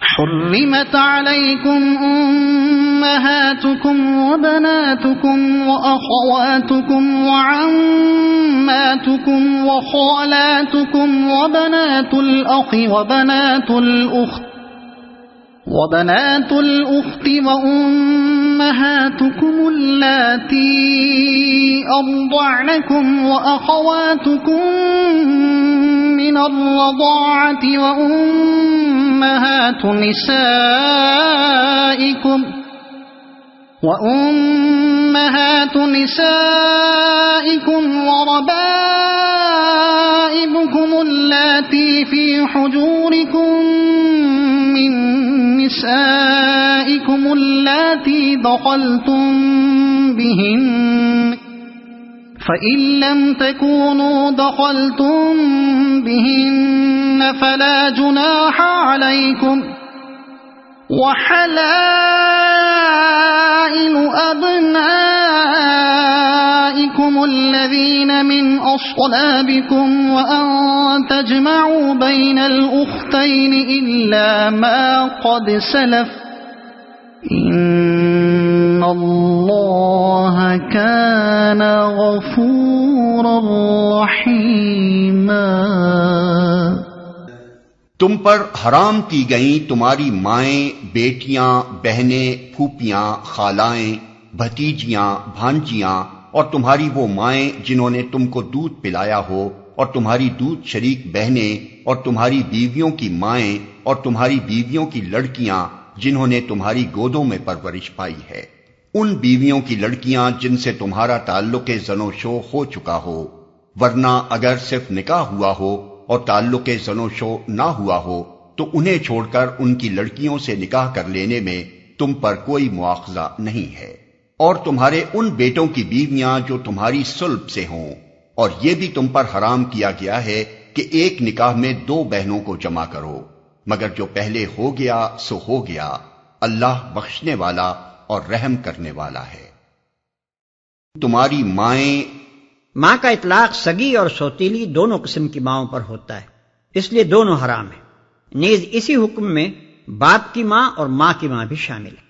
حرمت عليكم أمهاتكم وبناتكم وأخواتكم وعماتكم وخالاتكم وبنات الأخ وبنات الأخت وأمهاتكم اللاتي أرضعنكم وأخواتكم من الرضاعة وأمهات نسائكم وربائبكم اللاتي في حجوركم من نسائكم اللاتي دخلتم بهن فإن لم تكونوا دخلتم بهن فلا جناح عليكم وحلائل أبنائكم الذين من أصلابكم وأن تجمعوا بين الأختين إلا ما قد سلف إن الله كان غفورا رحيما۔ تم پر حرام کی گئیں تمہاری مائیں، بیٹیاں، بہنیں، پھوپھیاں، خالائیں، بھتیجیاں، بھانجیاں، اور تمہاری وہ مائیں جنہوں نے تم کو دودھ پلایا ہو، اور تمہاری دودھ شریک بہنیں، اور تمہاری بیویوں کی مائیں، اور تمہاری بیویوں کی لڑکیاں جنہوں نے تمہاری گودوں میں پرورش پائی ہے، ان بیویوں کی لڑکیاں جن سے تمہارا تعلق زن و شو ہو چکا ہو، ورنہ اگر صرف نکاح ہوا ہو اور تعلق زن و شو نہ ہوا ہو تو انہیں چھوڑ کر ان کی لڑکیوں سے نکاح کر لینے میں تم پر کوئی مواخذہ نہیں ہے، اور تمہارے ان بیٹوں کی بیویاں جو تمہاری صلب سے ہوں، اور یہ بھی تم پر حرام کیا گیا ہے کہ ایک نکاح میں دو بہنوں کو جمع کرو، مگر جو پہلے ہو گیا سو ہو گیا، اللہ بخشنے والا اور رحم کرنے والا ہے۔ تمہاری مائیں، ماں کا اطلاق سگی اور سوتیلی دونوں قسم کی ماؤں پر ہوتا ہے، اس لیے دونوں حرام ہیں۔ نیز اسی حکم میں باپ کی ماں اور ماں کی ماں بھی شامل ہے۔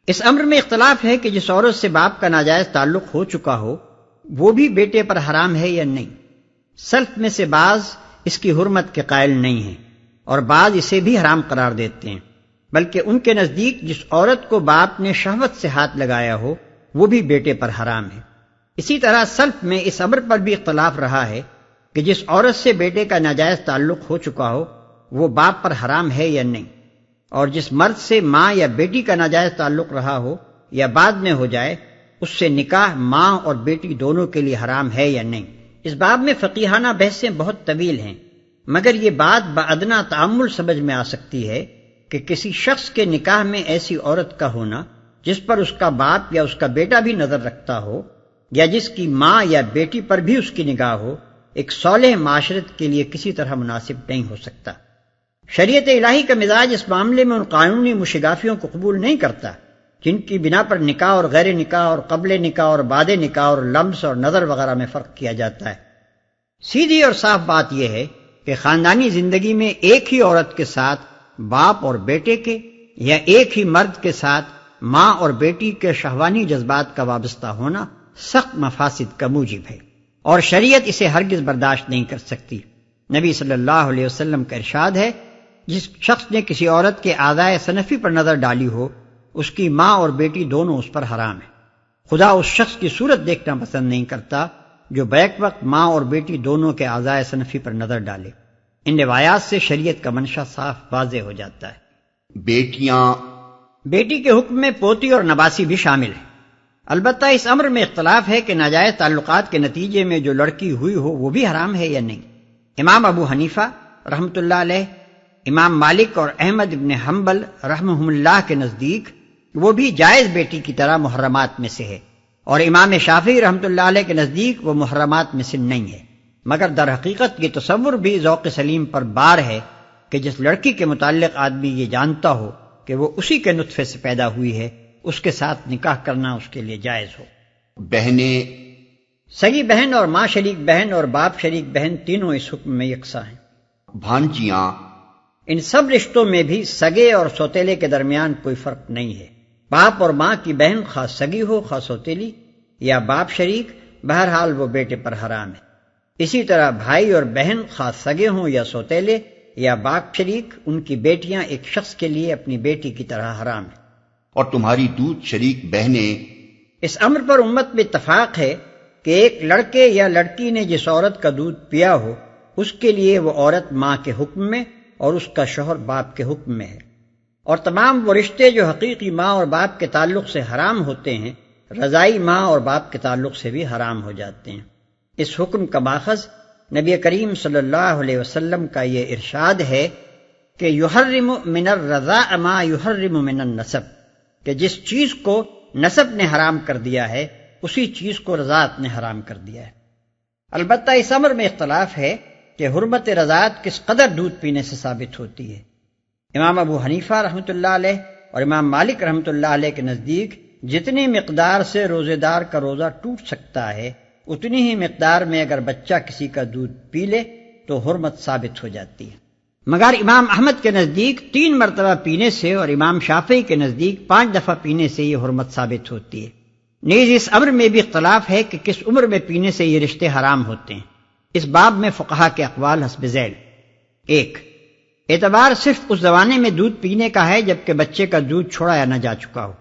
اس امر میں اختلاف ہے کہ جس عورت سے باپ کا ناجائز تعلق ہو چکا ہو وہ بھی بیٹے پر حرام ہے یا نہیں۔ سلف میں سے بعض اس کی حرمت کے قائل نہیں ہیں اور بعض اسے بھی حرام قرار دیتے ہیں، بلکہ ان کے نزدیک جس عورت کو باپ نے شہوت سے ہاتھ لگایا ہو وہ بھی بیٹے پر حرام ہے۔ اسی طرح سلف میں اس امر پر بھی اختلاف رہا ہے کہ جس عورت سے بیٹے کا ناجائز تعلق ہو چکا ہو وہ باپ پر حرام ہے یا نہیں، اور جس مرد سے ماں یا بیٹی کا ناجائز تعلق رہا ہو یا بعد میں ہو جائے اس سے نکاح ماں اور بیٹی دونوں کے لیے حرام ہے یا نہیں۔ اس باب میں فقیہانہ بحثیں بہت طویل ہیں، مگر یہ بات بادنا تعمل سمجھ میں آ سکتی ہے کہ کسی شخص کے نکاح میں ایسی عورت کا ہونا جس پر اس کا باپ یا اس کا بیٹا بھی نظر رکھتا ہو، یا جس کی ماں یا بیٹی پر بھی اس کی نگاہ ہو، ایک صالح معاشرت کے لیے کسی طرح مناسب نہیں ہو سکتا۔ شریعت الہی کا مزاج اس معاملے میں ان قانونی مشگافیوں کو قبول نہیں کرتا جن کی بنا پر نکاح اور غیر نکاح اور قبل نکاح اور بعد نکاح اور لمس اور نظر وغیرہ میں فرق کیا جاتا ہے۔ سیدھی اور صاف بات یہ ہے کہ خاندانی زندگی میں ایک ہی عورت کے ساتھ باپ اور بیٹے کے یا ایک ہی مرد کے ساتھ ماں اور بیٹی کے شہوانی جذبات کا وابستہ ہونا سخت مفاسد کا موجب ہے، اور شریعت اسے ہرگز برداشت نہیں کر سکتی۔ نبی صلی اللہ علیہ وسلم کا ارشاد ہے، جس شخص نے کسی عورت کے اعضائے صنفی پر نظر ڈالی ہو اس کی ماں اور بیٹی دونوں اس پر حرام ہیں۔ خدا اس شخص کی صورت دیکھنا پسند نہیں کرتا جو بیک وقت ماں اور بیٹی دونوں کے اعضائے صنفی پر نظر ڈالے۔ ان روایات سے شریعت کا منشا صاف واضح ہو جاتا ہے۔ بیٹی کے حکم میں پوتی اور نواسی بھی شامل ہیں، البتہ اس امر میں اختلاف ہے کہ ناجائز تعلقات کے نتیجے میں جو لڑکی ہوئی ہو وہ بھی حرام ہے یا نہیں۔ امام ابو حنیفہ رحمۃ اللہ علیہ، امام مالک اور احمد ابن حنبل رحمہم اللہ کے نزدیک وہ بھی جائز بیٹی کی طرح محرمات میں سے ہے، اور امام شافعی رحمۃ اللہ علیہ کے نزدیک وہ محرمات میں سے نہیں ہے، مگر در حقیقت یہ تصور بھی ذوق سلیم پر بار ہے کہ جس لڑکی کے متعلق آدمی یہ جانتا ہو کہ وہ اسی کے نطفے سے پیدا ہوئی ہے اس کے ساتھ نکاح کرنا اس کے لیے جائز ہو۔ بہنیں، سگی بہن اور ماں شریک بہن اور باپ شریک بہن تینوں اس حکم میں یکساں ہیں۔ بھانجیاں، ان سب رشتوں میں بھی سگے اور سوتیلے کے درمیان کوئی فرق نہیں ہے۔ باپ اور ماں کی بہن خاص سگی ہو خاص سوتیلی یا باپ شریک، بہرحال وہ بیٹے پر حرام ہے۔ اسی طرح بھائی اور بہن خاص سگے ہوں یا سوتیلے یا باپ شریک، ان کی بیٹیاں ایک شخص کے لیے اپنی بیٹی کی طرح حرام ہیں۔ اور تمہاری دودھ شریک بہنیں، اس امر پر امت میں اتفاق ہے کہ ایک لڑکے یا لڑکی نے جس عورت کا دودھ پیا ہو اس کے لیے وہ عورت ماں کے حکم میں اور اس کا شوہر باپ کے حکم میں ہے، اور تمام وہ رشتے جو حقیقی ماں اور باپ کے تعلق سے حرام ہوتے ہیں رضائی ماں اور باپ کے تعلق سے بھی حرام ہو جاتے ہیں۔ اس حکم کا ماخذ نبی کریم صلی اللہ علیہ وسلم کا یہ ارشاد ہے کہ یحرم من الرضاء ما یحرم من النسب، کہ جس چیز کو نسب نے حرام کر دیا ہے اسی چیز کو رضاعت نے حرام کر دیا ہے۔ البتہ اس امر میں اختلاف ہے کہ حرمت رضاعت کس قدر دودھ پینے سے ثابت ہوتی ہے۔ امام ابو حنیفہ رحمۃ اللہ علیہ اور امام مالک رحمۃ اللہ علیہ کے نزدیک جتنی مقدار سے روزے دار کا روزہ ٹوٹ سکتا ہے اتنی ہی مقدار میں اگر بچہ کسی کا دودھ پی لے تو حرمت ثابت ہو جاتی ہے، مگر امام احمد کے نزدیک 3 مرتبہ پینے سے اور امام شافعی کے نزدیک 5 دفعہ پینے سے یہ حرمت ثابت ہوتی ہے۔ نیز اس امر میں بھی اختلاف ہے کہ کس عمر میں پینے سے یہ رشتے حرام ہوتے ہیں۔ اس باب میں فقہا کے اقوال حسب ذیل: 1، اعتبار صرف اس زمانے میں دودھ پینے کا ہے جبکہ بچے کا دودھ چھوڑایا نہ جا چکا ہو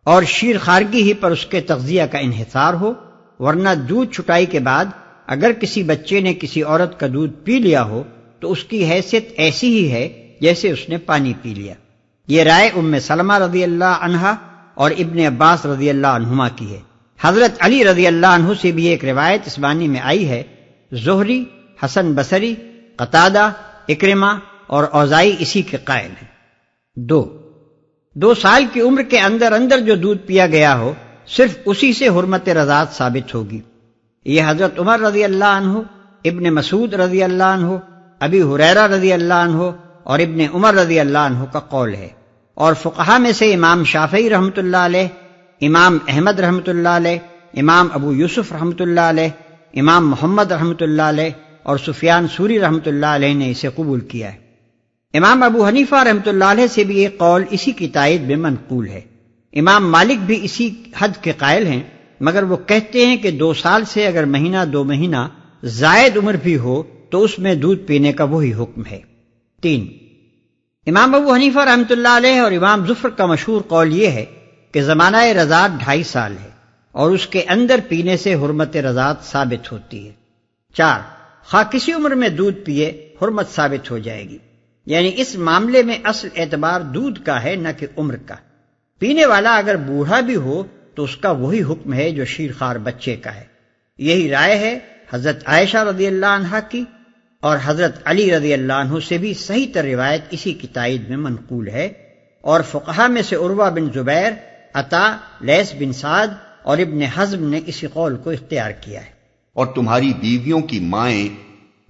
اور شیر خارگی ہی پر اس کے تغذیہ کا انحصار ہو، ورنہ دودھ چھٹائی کے بعد اگر کسی بچے نے کسی عورت کا دودھ پی لیا ہو تو اس کی حیثیت ایسی ہی ہے جیسے اس نے پانی پی لیا۔ یہ رائے ام سلمہ رضی اللہ عنہا اور ابن عباس رضی اللہ عنہما کی ہے۔ حضرت علی رضی اللہ عنہ سے بھی ایک روایت اس معنی میں آئی ہے۔ زہری، حسن بصری، قتادہ، اکرمہ اور اوزائی اسی کے قائل ہیں۔ 2 سال کی عمر کے اندر اندر جو دودھ پیا گیا ہو صرف اسی سے حرمت رضاعت ثابت ہوگی۔ یہ حضرت عمر رضی اللہ عنہ، ابن مسعود رضی اللہ عنہ، ابی ہریرہ رضی اللہ عنہ اور ابن عمر رضی اللہ عنہ کا قول ہے، اور فقہا میں سے امام شافعی رحمۃ اللہ علیہ، امام احمد رحمۃ اللہ علیہ، امام ابو یوسف رحمۃ اللہ علیہ، امام محمد رحمۃ اللہ علیہ اور سفیان ثوری رحمۃ اللہ علیہ نے اسے قبول کیا ہے۔ امام ابو حنیفہ رحمۃ اللہ علیہ سے بھی ایک قول اسی کی تائید میں منقول ہے۔ امام مالک بھی اسی حد کے قائل ہیں، مگر وہ کہتے ہیں کہ 2 سال سے اگر مہینہ 2 مہینہ زائد عمر بھی ہو تو اس میں دودھ پینے کا وہی حکم ہے۔ 3، امام ابو حنیفہ رحمۃ اللہ علیہ اور امام زفر کا مشہور قول یہ ہے کہ زمانہ رضاعت 2.5 سال ہے اور اس کے اندر پینے سے حرمت رضاعت ثابت ہوتی ہے۔ 4، خواہ کسی عمر میں دودھ پیے حرمت ثابت ہو جائے گی، یعنی اس معاملے میں اصل اعتبار دودھ کا ہے نہ کہ عمر کا۔ پینے والا اگر بوڑھا بھی ہو تو اس کا وہی حکم ہے جو شیرخوار بچے کا ہے۔ یہی رائے ہے حضرت عائشہ رضی اللہ عنہا کی، اور حضرت علی رضی اللہ عنہ سے بھی صحیح تر روایت اسی کی تائید میں منقول ہے، اور فقہا میں سے عروہ بن زبیر، عطا، لیث بن سعد اور ابن حزم نے اسی قول کو اختیار کیا ہے۔ اور تمہاری بیویوں کی مائیں،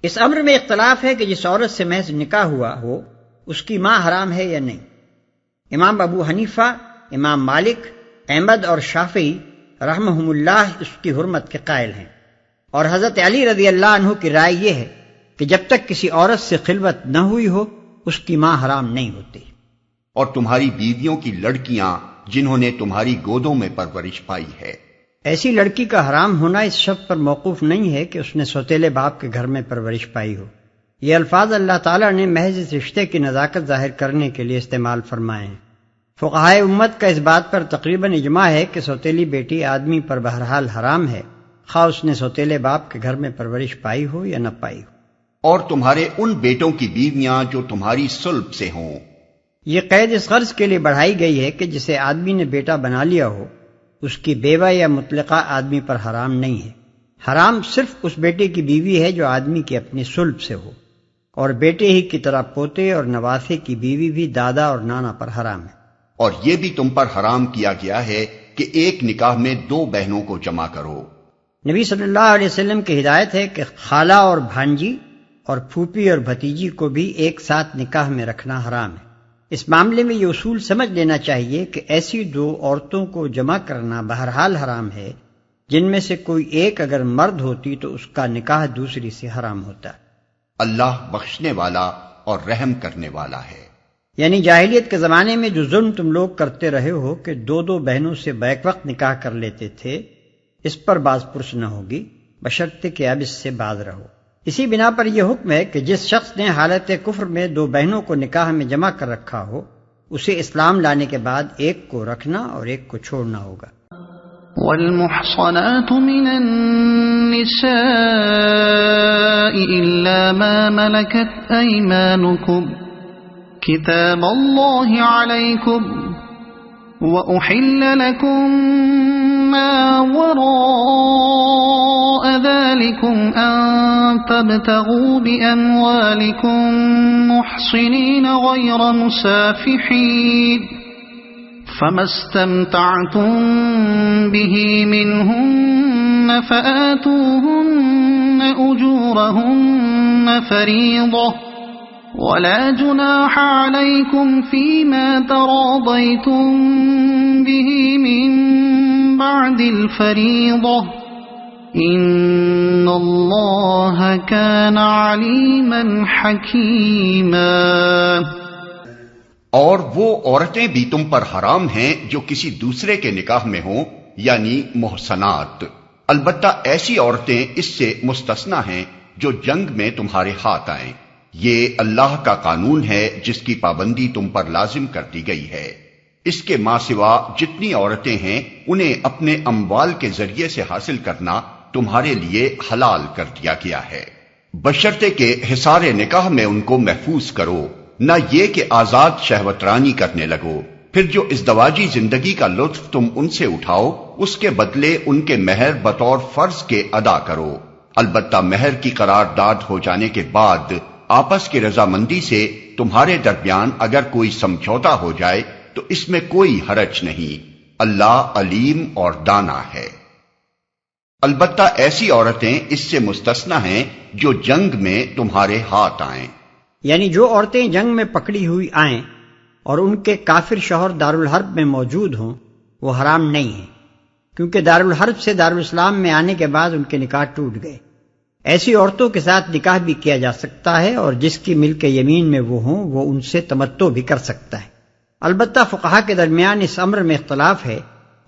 اس امر میں اختلاف ہے کہ جس عورت سے محض نکاح ہوا ہو اس کی ماں حرام ہے یا نہیں۔ امام ابو حنیفہ، امام مالک، احمد اور شافعی رحمہم اللہ اس کی حرمت کے قائل ہیں، اور حضرت علی رضی اللہ عنہ کی رائے یہ ہے کہ جب تک کسی عورت سے خلوت نہ ہوئی ہو اس کی ماں حرام نہیں ہوتی۔ اور تمہاری بیویوں کی لڑکیاں جنہوں نے تمہاری گودوں میں پرورش پائی ہے۔ ایسی لڑکی کا حرام ہونا اس شرط پر موقوف نہیں ہے کہ اس نے سوتیلے باپ کے گھر میں پرورش پائی ہو۔ یہ الفاظ اللہ تعالیٰ نے محض اس رشتے کی نزاکت ظاہر کرنے کے لیے استعمال فرمائے ہیں۔ فقہائے امت کا اس بات پر تقریباً اجماع ہے کہ سوتیلی بیٹی آدمی پر بہرحال حرام ہے، خواہ اس نے سوتیلے باپ کے گھر میں پرورش پائی ہو یا نہ پائی ہو۔ اور تمہارے ان بیٹوں کی بیویاں جو تمہاری صلب سے ہوں۔ یہ قید اس غرض کے لیے بڑھائی گئی ہے کہ جسے آدمی نے بیٹا بنا لیا ہو اس کی بیوہ یا مطلقہ آدمی پر حرام نہیں ہے۔ حرام صرف اس بیٹے کی بیوی ہے جو آدمی کی اپنی صلب سے ہو، اور بیٹے ہی کی طرح پوتے اور نواسے کی بیوی بھی دادا اور نانا پر حرام ہے۔ اور یہ بھی تم پر حرام کیا گیا ہے کہ ایک نکاح میں 2 بہنوں کو جمع کرو۔ نبی صلی اللہ علیہ وسلم کی ہدایت ہے کہ خالہ اور بھانجی اور پھوپھی اور بھتیجی کو بھی ایک ساتھ نکاح میں رکھنا حرام ہے۔ اس معاملے میں یہ اصول سمجھ لینا چاہیے کہ ایسی 2 عورتوں کو جمع کرنا بہرحال حرام ہے جن میں سے کوئی ایک اگر مرد ہوتی تو اس کا نکاح دوسری سے حرام ہوتا۔ اللہ بخشنے والا اور رحم کرنے والا ہے۔ یعنی جاہلیت کے زمانے میں جو ظلم تم لوگ کرتے رہے ہو کہ دو دو بہنوں سے بیک وقت نکاح کر لیتے تھے، اس پر باز پرس نہ ہوگی، بشرطے کہ اب اس سے باز رہو۔ اسی بنا پر یہ حکم ہے کہ جس شخص نے حالت کفر میں دو بہنوں کو نکاح میں جمع کر رکھا ہو، اسے اسلام لانے کے بعد ایک کو رکھنا اور ایک کو چھوڑنا ہوگا۔ والمحصنات من النساء إلا ما ملكت أيمانكم كتاب الله عليكم وأحل لكم ما وراء ذلكم أن تبتغوا بأموالكم محصنين غير مسافحين فما استمتعتم به منهن فآتوهن أجورهن فريضة ولا جناح عليكم فيما تراضيتم به من بعد الفريضة إن الله كان عليما حكيما۔ اور وہ عورتیں بھی تم پر حرام ہیں جو کسی دوسرے کے نکاح میں ہوں، یعنی محصنات، البتہ ایسی عورتیں اس سے مستثنی ہیں جو جنگ میں تمہارے ہاتھ آئیں۔ یہ اللہ کا قانون ہے جس کی پابندی تم پر لازم کر دی گئی ہے۔ اس کے ماں سوا جتنی عورتیں ہیں انہیں اپنے اموال کے ذریعے سے حاصل کرنا تمہارے لیے حلال کر دیا گیا ہے، بشرطے کہ حصار نکاح میں ان کو محفوظ کرو، نہ یہ کہ آزاد شہوت رانی کرنے لگو۔ پھر جو ازدواجی زندگی کا لطف تم ان سے اٹھاؤ اس کے بدلے ان کے مہر بطور فرض کے ادا کرو، البتہ مہر کی قرارداد ہو جانے کے بعد آپس کی رضامندی سے تمہارے درمیان اگر کوئی سمجھوتا ہو جائے تو اس میں کوئی حرج نہیں، اللہ علیم اور دانا ہے۔ البتہ ایسی عورتیں اس سے مستثنی ہیں جو جنگ میں تمہارے ہاتھ آئیں، یعنی جو عورتیں جنگ میں پکڑی ہوئی آئیں اور ان کے کافر شوہر دارالحرب میں موجود ہوں وہ حرام نہیں ہیں، کیونکہ دارالحرب سے دارالاسلام میں آنے کے بعد ان کے نکاح ٹوٹ گئے۔ ایسی عورتوں کے ساتھ نکاح بھی کیا جا سکتا ہے اور جس کی ملک یمین میں وہ ہوں وہ ان سے تمتع بھی کر سکتا ہے۔ البتہ فقہا کے درمیان اس امر میں اختلاف ہے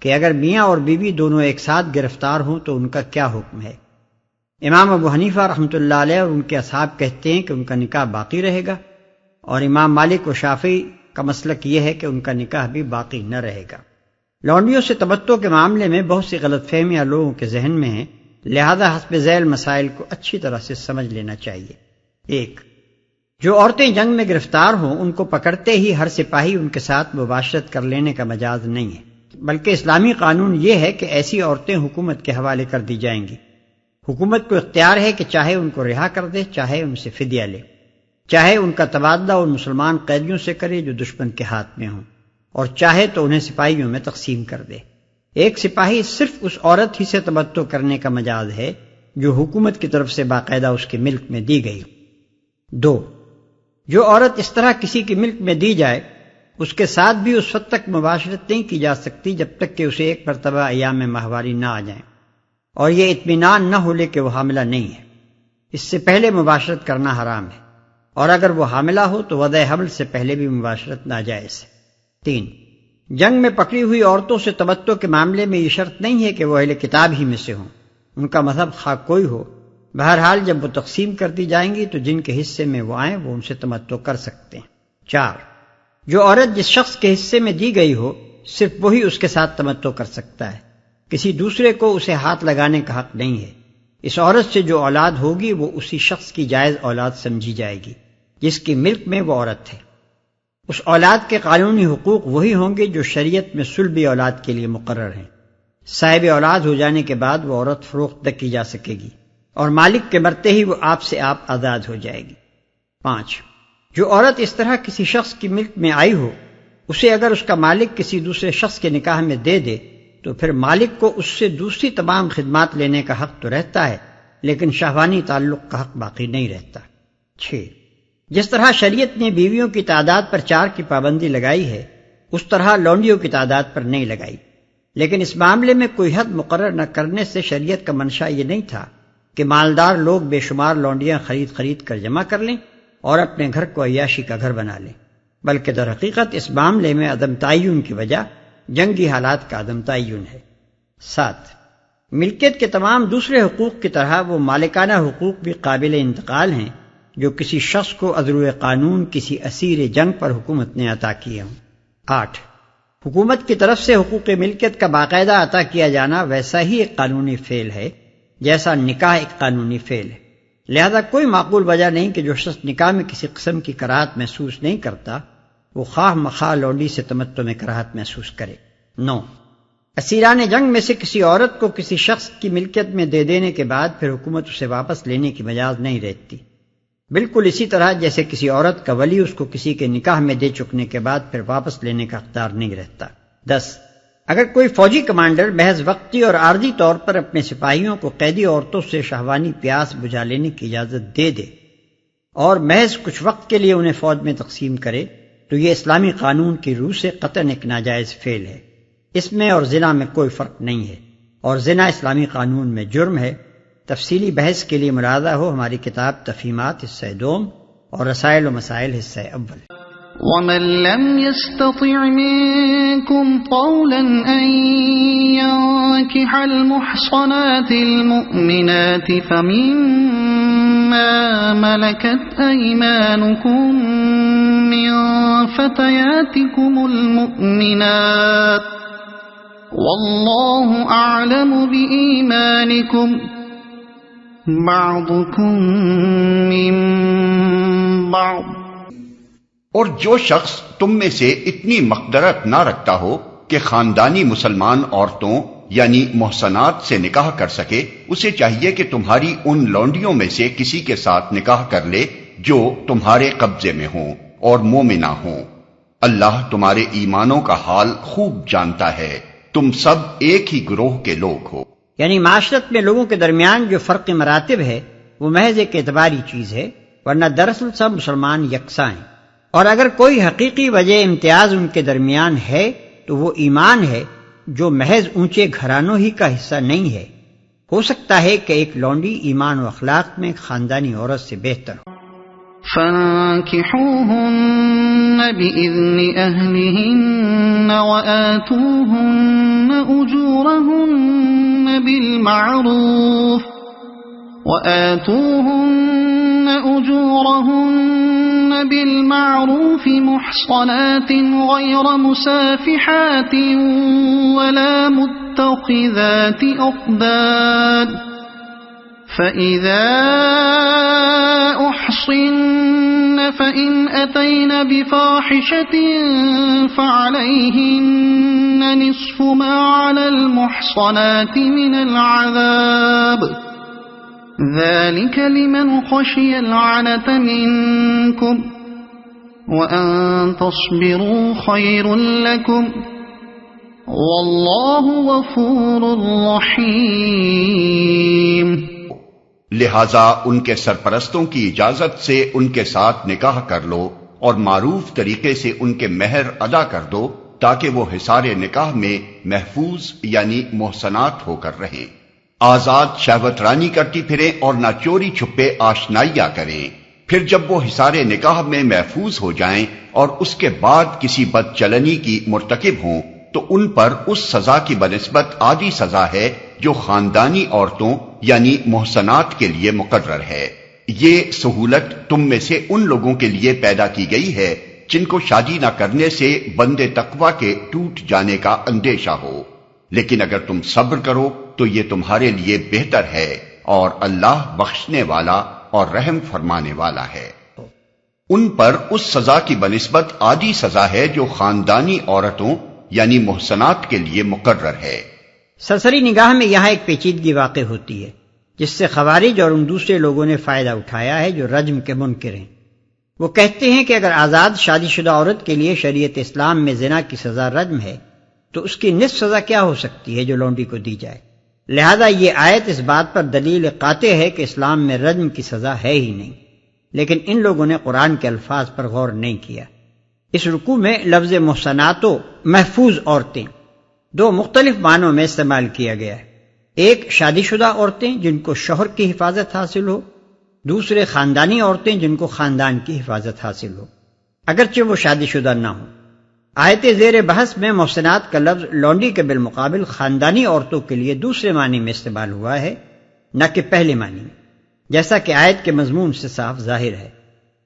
کہ اگر میاں اور بیوی دونوں ایک ساتھ گرفتار ہوں تو ان کا کیا حکم ہے۔ امام ابو حنیفہ رحمۃ اللہ علیہ اور ان کے اصحاب کہتے ہیں کہ ان کا نکاح باقی رہے گا، اور امام مالک و شافعی کا مسلک یہ ہے کہ ان کا نکاح بھی باقی نہ رہے گا۔ لونڈیوں سے تمتع کے معاملے میں بہت سی غلط فہمیاں لوگوں کے ذہن میں ہیں، لہذا حسب ذیل مسائل کو اچھی طرح سے سمجھ لینا چاہیے۔ 1، جو عورتیں جنگ میں گرفتار ہوں ان کو پکڑتے ہی ہر سپاہی ان کے ساتھ مباشرت کر لینے کا مجاز نہیں ہے، بلکہ اسلامی قانون یہ ہے کہ ایسی عورتیں حکومت کے حوالے کر دی جائیں گی۔ حکومت کو اختیار ہے کہ چاہے ان کو رہا کر دے، چاہے ان سے فدیہ لے، چاہے ان کا تبادلہ ان مسلمان قیدیوں سے کرے جو دشمن کے ہاتھ میں ہوں، اور چاہے تو انہیں سپاہیوں میں تقسیم کر دے۔ ایک سپاہی صرف اس عورت ہی سے تمتع کرنے کا مجاز ہے جو حکومت کی طرف سے باقاعدہ اس کے ملک میں دی گئی۔ 2، جو عورت اس طرح کسی کی ملک میں دی جائے اس کے ساتھ بھی اس وقت تک مباشرت نہیں کی جا سکتی جب تک کہ اسے ایک مرتبہ ایام ماہواری نہ آ جائیں، اور یہ اطمینان نہ ہو لے کہ وہ حاملہ نہیں ہے۔ اس سے پہلے مباشرت کرنا حرام ہے، اور اگر وہ حاملہ ہو تو وضع حمل سے پہلے بھی مباشرت ناجائز ہے۔ 3، جنگ میں پکڑی ہوئی عورتوں سے تمتع کے معاملے میں یہ شرط نہیں ہے کہ وہ اہل کتاب ہی میں سے ہوں، ان کا مذہب خواہ کوئی ہو، بہرحال جب وہ تقسیم کر دی جائیں گی تو جن کے حصے میں وہ آئیں وہ ان سے تمتع کر سکتے ہیں۔ 4، جو عورت جس شخص کے حصے میں دی گئی ہو صرف وہی اس کے ساتھ تمتع کر سکتا ہے، کسی دوسرے کو اسے ہاتھ لگانے کا حق نہیں ہے۔ اس عورت سے جو اولاد ہوگی وہ اسی شخص کی جائز اولاد سمجھی جائے گی جس کی ملک میں وہ عورت ہے۔ اس اولاد کے قانونی حقوق وہی ہوں گے جو شریعت میں سلبی اولاد کے لیے مقرر ہیں۔ صاحب اولاد ہو جانے کے بعد وہ عورت فروخت نہ کی جا سکے گی، اور مالک کے مرتے ہی وہ آپ سے آپ آزاد ہو جائے گی۔ 5، جو عورت اس طرح کسی شخص کی ملک میں آئی ہو اسے اگر اس کا مالک کسی دوسرے شخص کے نکاح میں دے دے تو پھر مالک کو اس سے دوسری تمام خدمات لینے کا حق تو رہتا ہے، لیکن شہوانی تعلق کا حق باقی نہیں رہتا۔ 6، جس طرح شریعت نے بیویوں کی تعداد پر 4 کی پابندی لگائی ہے اس طرح لونڈیوں کی تعداد پر نہیں لگائی، لیکن اس معاملے میں کوئی حد مقرر نہ کرنے سے شریعت کا منشا یہ نہیں تھا کہ مالدار لوگ بے شمار لونڈیاں خرید کر جمع کر لیں اور اپنے گھر کو عیاشی کا گھر بنا لیں، بلکہ در حقیقت اس معاملے میں عدم تعین کی وجہ جنگی حالات کا عدم تعین ہے۔ 7، ملکیت کے تمام دوسرے حقوق کی طرح وہ مالکانہ حقوق بھی قابل انتقال ہیں جو کسی شخص کو عذر قانون کسی اسیر جنگ پر حکومت نے عطا کیے ہوں۔ 8، حکومت کی طرف سے حقوق ملکیت کا باقاعدہ عطا کیا جانا ویسا ہی ایک قانونی فعل ہے جیسا نکاح ایک قانونی فعل ہے، لہذا کوئی معقول وجہ نہیں کہ جو شخص نکاح میں کسی قسم کی کراہت محسوس نہیں کرتا وہ خواہ مخواہ لونڈی سے تمتع میں کراہت محسوس کرے۔ 9، اسیران جنگ میں سے کسی عورت کو کسی شخص کی ملکیت میں دے دینے کے بعد پھر حکومت اسے واپس لینے کی مجاز نہیں رہتی، بالکل اسی طرح جیسے کسی عورت کا ولی اس کو کسی کے نکاح میں دے چکنے کے بعد پھر واپس لینے کا اختیار نہیں رہتا۔ 10، اگر کوئی فوجی کمانڈر محض وقتی اور عارضی طور پر اپنے سپاہیوں کو قیدی عورتوں سے شہوانی پیاس بجھا لینے کی اجازت دے دے اور محض کچھ وقت کے لیے انہیں فوج میں تقسیم کرے تو یہ اسلامی قانون کی روح سے قطعاً ایک ناجائز فعل ہے، اس میں اور زنا میں کوئی فرق نہیں ہے، اور زنا اسلامی قانون میں جرم ہے۔ تفصیلی بحث کے لیے مراجعہ ہو ہماری کتاب تفہیمات حصہ 2 اور رسائل و مسائل حصہ 1۔ ومن لم يستطع منكم طولا أن ينكح المحصنات المؤمنات فمما ملكت أيمانكم من فتياتكم المؤمنات والله أعلم بإيمانكم بعضكم من بعض۔ اور جو شخص تم میں سے اتنی مقدرت نہ رکھتا ہو کہ خاندانی مسلمان عورتوں یعنی محصنات سے نکاح کر سکے، اسے چاہیے کہ تمہاری ان لونڈیوں میں سے کسی کے ساتھ نکاح کر لے جو تمہارے قبضے میں ہوں اور مومنہ ہوں۔ اللہ تمہارے ایمانوں کا حال خوب جانتا ہے، تم سب ایک ہی گروہ کے لوگ ہو۔ یعنی معاشرت میں لوگوں کے درمیان جو فرق مراتب ہے وہ محض ایک اعتباری چیز ہے، ورنہ دراصل سب مسلمان یکساں ہیں، اور اگر کوئی حقیقی وجہ امتیاز ان کے درمیان ہے تو وہ ایمان ہے جو محض اونچے گھرانوں ہی کا حصہ نہیں ہے۔ ہو سکتا ہے کہ ایک لونڈی ایمان و اخلاق میں خاندانی عورت سے بہتر ہو۔ فانكحوهن بإذن أهلهن وآتوهن أجورهن بالمعروف محصنات غير مسافحات ولا متخذات أخدان فإذا أحصن فإن أتين بفاحشة فعليهن نصف ما على المحصنات من العذاب ذلك لمن خشي العنة منكم وأن تصبروا خير لكم والله غفور رحيم۔ لہذا ان کے سرپرستوں کی اجازت سے ان کے ساتھ نکاح کر لو اور معروف طریقے سے ان کے مہر ادا کر دو تاکہ وہ حصار نکاح میں محفوظ یعنی محسنات ہو کر رہیں، آزاد شہوت رانی کرتی پھریں اور نہ چوری چھپے آشنائیاں کریں۔ پھر جب وہ حصار نکاح میں محفوظ ہو جائیں اور اس کے بعد کسی بد چلنی کی مرتکب ہوں تو ان پر اس سزا کی بنسبت آدھی سزا ہے جو خاندانی عورتوں یعنی محسنات کے لیے مقرر ہے۔ یہ سہولت تم میں سے ان لوگوں کے لیے پیدا کی گئی ہے جن کو شادی نہ کرنے سے بندے تقوی کے ٹوٹ جانے کا اندیشہ ہو، لیکن اگر تم صبر کرو تو یہ تمہارے لیے بہتر ہے، اور اللہ بخشنے والا اور رحم فرمانے والا ہے۔ ان پر اس سزا کی بنسبت آدھی سزا ہے جو خاندانی عورتوں یعنی محسنات کے لیے مقرر ہے۔ سرسری نگاہ میں یہاں ایک پیچیدگی واقع ہوتی ہے جس سے خوارج اور ان دوسرے لوگوں نے فائدہ اٹھایا ہے جو رجم کے منکر ہیں۔ وہ کہتے ہیں کہ اگر آزاد شادی شدہ عورت کے لیے شریعت اسلام میں زنا کی سزا رجم ہے تو اس کی نصف سزا کیا ہو سکتی ہے جو لونڈی کو دی جائے؟ لہذا یہ آیت اس بات پر دلیل قاطع ہے کہ اسلام میں رجم کی سزا ہے ہی نہیں، لیکن ان لوگوں نے قرآن کے الفاظ پر غور نہیں کیا۔ اس رکوع میں لفظ محسنات و محفوظ عورتیں دو مختلف معنوں میں استعمال کیا گیا ہے، ایک شادی شدہ عورتیں جن کو شوہر کی حفاظت حاصل ہو، دوسرے خاندانی عورتیں جن کو خاندان کی حفاظت حاصل ہو، اگرچہ وہ شادی شدہ نہ ہوں۔ آیت زیر بحث میں محسنات کا لفظ لونڈی کے بالمقابل خاندانی عورتوں کے لیے دوسرے معنی میں استعمال ہوا ہے، نہ کہ پہلے معنی میں، جیسا کہ آیت کے مضمون سے صاف ظاہر ہے۔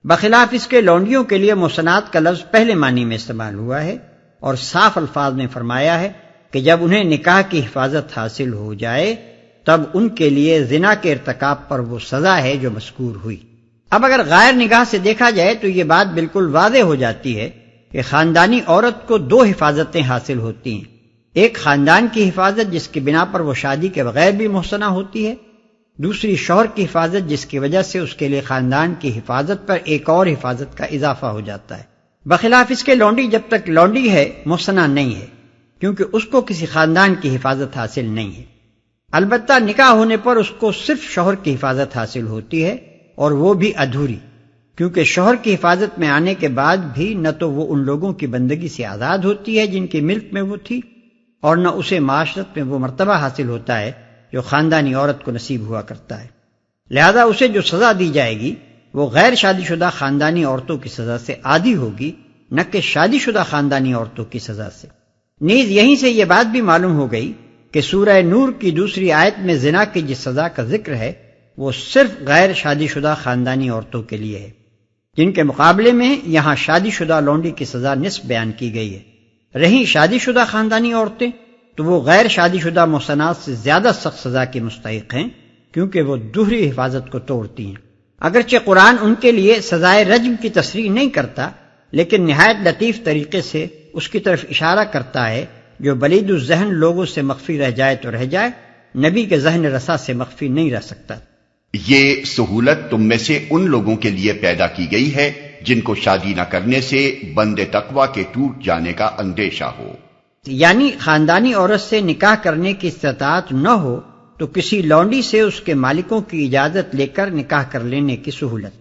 بخلاف اس کے لونڈیوں کے لیے محسنات کا لفظ پہلے معنی میں استعمال ہوا ہے اور صاف الفاظ میں فرمایا ہے کہ جب انہیں نکاح کی حفاظت حاصل ہو جائے تب ان کے لیے زنا کے ارتکاب پر وہ سزا ہے جو مذکور ہوئی۔ اب اگر غیر نگاہ سے دیکھا جائے تو یہ بات بالکل واضح ہو جاتی ہے کہ خاندانی عورت کو دو حفاظتیں حاصل ہوتی ہیں، ایک خاندان کی حفاظت جس کی بنا پر وہ شادی کے بغیر بھی محسنہ ہوتی ہے، دوسری شوہر کی حفاظت جس کی وجہ سے اس کے لیے خاندان کی حفاظت پر ایک اور حفاظت کا اضافہ ہو جاتا ہے۔ بخلاف اس کے لونڈی جب تک لونڈی ہے محسنہ نہیں ہے، کیونکہ اس کو کسی خاندان کی حفاظت حاصل نہیں ہے۔ البتہ نکاح ہونے پر اس کو صرف شوہر کی حفاظت حاصل ہوتی ہے، اور وہ بھی ادھوری، کیونکہ شوہر کی حفاظت میں آنے کے بعد بھی نہ تو وہ ان لوگوں کی بندگی سے آزاد ہوتی ہے جن کی ملک میں وہ تھی، اور نہ اسے معاشرت میں وہ مرتبہ حاصل ہوتا ہے جو خاندانی عورت کو نصیب ہوا کرتا ہے۔ لہذا اسے جو سزا دی جائے گی وہ غیر شادی شدہ خاندانی عورتوں کی سزا سے عادی ہوگی، نہ کہ شادی شدہ خاندانی عورتوں کی سزا سے۔ نیز یہیں سے یہ بات بھی معلوم ہو گئی کہ سورہ نور کی دوسری آیت میں زنا کی جس سزا کا ذکر ہے وہ صرف غیر شادی شدہ خاندانی عورتوں کے لیے ہے، جن کے مقابلے میں یہاں شادی شدہ لونڈی کی سزا نصف بیان کی گئی ہے۔ رہیں شادی شدہ خاندانی عورتیں تو وہ غیر شادی شدہ محسنات سے زیادہ سخت سزا کی مستحق ہیں، کیونکہ وہ دوہری حفاظت کو توڑتی ہیں۔ اگرچہ قرآن ان کے لیے سزائے رجم کی تصریح نہیں کرتا، لیکن نہایت لطیف طریقے سے اس کی طرف اشارہ کرتا ہے جو بلید الذہن لوگوں سے مخفی رہ جائے تو رہ جائے، نبی کے ذہن رسا سے مخفی نہیں رہ سکتا۔ یہ سہولت تم میں سے ان لوگوں کے لیے پیدا کی گئی ہے جن کو شادی نہ کرنے سے بند تقوی کے ٹوٹ جانے کا اندیشہ ہو، یعنی خاندانی عورت سے نکاح کرنے کی استطاعت نہ ہو تو کسی لونڈی سے اس کے مالکوں کی اجازت لے کر نکاح کر لینے کی سہولت۔